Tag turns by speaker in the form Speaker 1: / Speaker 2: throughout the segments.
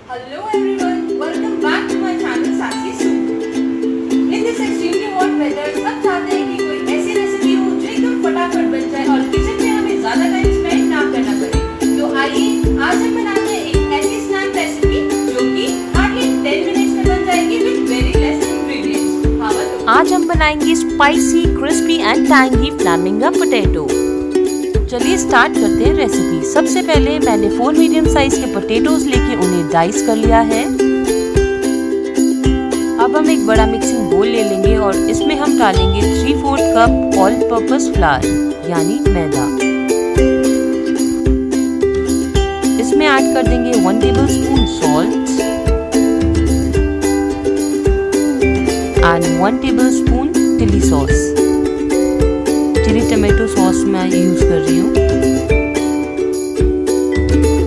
Speaker 1: Hello everyone, welcome back to my channel Sassy Soup. In this extremely hot weather, सब चाहते हैं कि कोई ऐसी रेसिपी हो जो एकदम फटाफट बन जाए और किचन में हमें ज़्यादा टाइम स्पेंड ना करना पड़े। तो आइए आज हम बनाते हैं एक ऐसी स्नैक रेसिपी जो कि हार्डली 10 मिनट्स में बन जाएगी विद वेरी लेस इंग्रेडिएंट्स।
Speaker 2: आज हम बनाएंगे spicy, crispy and tangy flamingo potato. चलिए स्टार्ट करते हैं रेसिपी। सबसे पहले मैंने 4 मीडियम साइज के पोटैटोज लेके उन्हें डाइस कर लिया है। अब हम एक बड़ा मिक्सिंग बोल ले लेंगे और इसमें हम डालेंगे 3/4 कप ऑल पर्पस फ्लावर यानी मैदा। इसमें ऐड कर देंगे 1 tablespoon salt and 1 tablespoon chilli sauce. Chilli tomato sauce मैं यूज कर रही हूँ।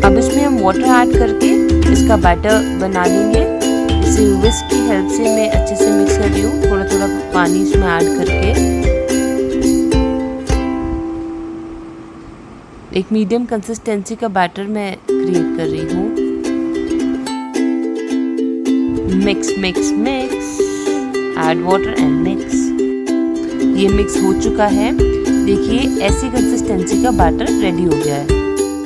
Speaker 2: अब इसमें हम वाटर ऐड करके इसका बैटर बना लेंगे। इसे विस्क की हेल्प से मैं अच्छे से मिक्स कर रही हूँ, थोड़ा थोड़ा पानी इसमें ऐड करके। एक मीडियम कंसिस्टेंसी का बैटर मैं क्रिएट कर रही हूँ। Mix mix mix, add water and mix. ये मिक्स हो चुका है। देखिए ऐसी कंसिस्टेंसी का बैटर रेडी हो गया है।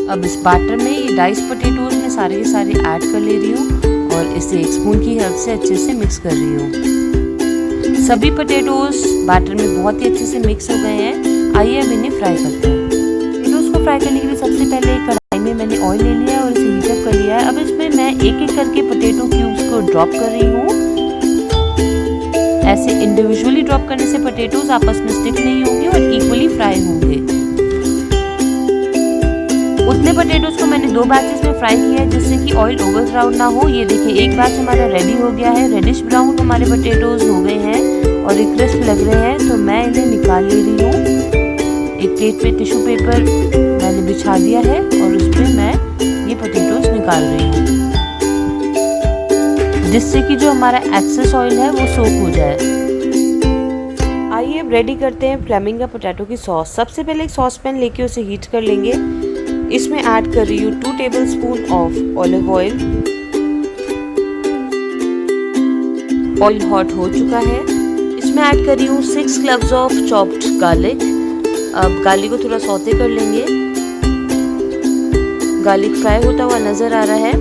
Speaker 2: अब इस बैटर में ये डाइस पोटैटोज में सारे के सारे ऐड कर ले रही हूँ और इसे एक स्पून की हेल्प से अच्छे से मिक्स कर रही हूँ। सभी पोटैटोज बैटर में बहुत ही अच्छे से मिक्स हो गए हैं। आइए अब इन्हें फ्राई करते हैं। पोटैटोज को फ्राई करने के लिए सबसे पहले कढ़ाई में मैंने ऑयल ले लिया है और इसे हीट अप कर लिया है। अब इसमें मैं एक एक करके पोटैटो क्यूब्स को ड्रॉप कर रही हूँ। ऐसे इंडिविजुअली ड्रॉप करने से पोटैटोज आपस में स्टिक नहीं होंगे और इक्वली फ्राई होंगे। उतने पोटैटोज को मैंने 2 बैचेस में फ्राई किया है जिससे कि ऑयल ओवर क्राउड ना हो। ये देखिए एक बैच हमारा रेडी हो गया है। रेडिश ब्राउन हमारे पोटैटोज हो गए हैं और एक क्रिस्प लग रहे हैं, तो मैं इन्हें निकाल ले रही हूँ। एक प्लेट पे टिश्यू पेपर मैंने बिछा दिया है और उस पर मैं ये पोटैटोज निकाल रही हूँ, जिससे कि जो हमारा एक्सेस ऑयल है वो सोक हो जाए। आइए अब रेडी करते हैं फ्लेमिंगा पोटैटो की सॉस। सबसे पहले एक सॉस पैन लेके उसे हीट कर लेंगे। इसमें ऐड कर रही हूँ 2 tablespoon of olive oil. Oil hot हो चुका है। इसमें ऐड कर रही हूँ 6 क्लव्स ऑफ चॉप्ड गार्लिक। अब गार्लिक को थोड़ा सौते कर लेंगे। गार्लिक फ्राई होता हुआ नजर आ रहा है।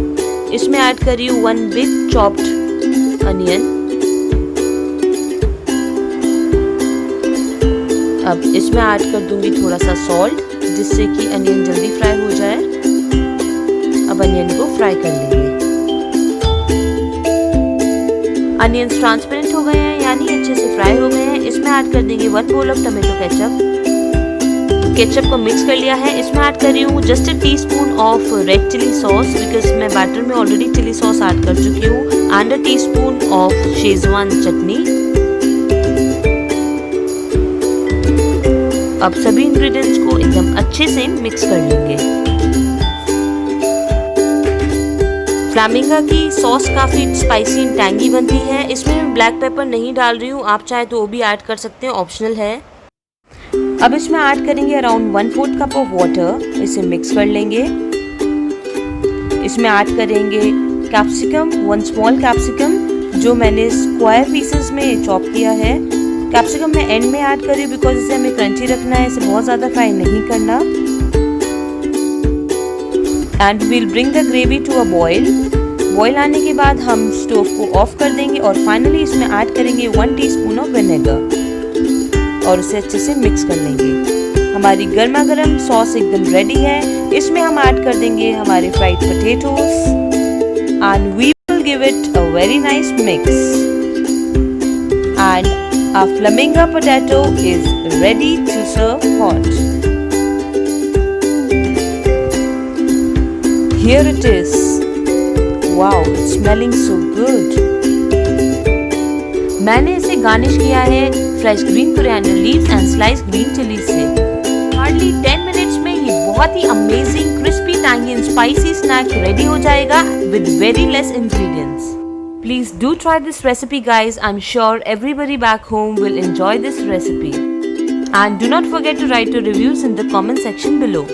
Speaker 2: इसमें ऐड कर रही हूँ 1 बिग चॉप्ड अनियन। अब इसमें ऐड कर दूंगी थोड़ा सा सॉल्ट, जिससे कि अनियन जल्दी फ्राई हो जाए। अब अनियन को फ्राई कर लेंगे। अनियंस ट्रांसपेरेंट हो गए हैं यानी अच्छे से फ्राई हो गए हैं। इसमें ऐड कर देंगे 1 bowl of tomato ketchup. Ketchup को मिक्स कर लिया है। इसमें ऐड कर रही हूँ just a teaspoon of red chilli sauce, because मैं बैटर में ऑलरेडी चिली सॉस ऐड कर चुकी हूँ, and a teaspoon of Schezwan chutney. अब सभी इंग्रेडिएंट्स को एकदम अच्छे से मिक्स कर लेंगे। फ्लैमिंगा की सॉस काफी स्पाइसी एंड टैंगी बनती है। इसमें मैं ब्लैक पेपर नहीं डाल रही हूँ, आप चाहे तो वो भी ऐड कर सकते हैं, ऑप्शनल है। अब इसमें ऐड करेंगे अराउंड 1/4 कप ऑफ वाटर। इसे मिक्स कर लेंगे। इसमें ऐड करेंगे कैप्सिकम, 1 स्मॉल कैप्सिकम जो मैंने स्क्वायर पीसेस में चॉप किया है। कैप्सिकम मैं एंड में ऐड कर रही हूँ बिकॉज इसे हमें क्रंची रखना है, इसे बहुत ज़्यादा फ्राई नहीं करना। And we'll bring the gravy to a boil. Boil आने के बाद हम स्टोव को ऑफ कर देंगे और फाइनली इसमें ऐड करेंगे 1 टीस्पून ऑफ विनेगर और उसे अच्छे से मिक्स कर लेंगे। हमारी गर्मा गर्म सॉस एकदम रेडी है। इसमें हम ऐड कर देंगे हमारे fried potatoes and we will give it a very nice mix and our flaminga potato is ready to serve hot. Here it is. Wow, it's smelling so good. मैंने इसे garnish किया है fresh green coriander leaves and slice green chillies से। Hardly 10 minutes में ये बहुत ही amazing crispy tangy and spicy snack ready हो जाएगा with very less ingredients. Please do try this recipe guys. I'm sure everybody back home will enjoy this recipe. And do not forget to write your reviews in the comment section below.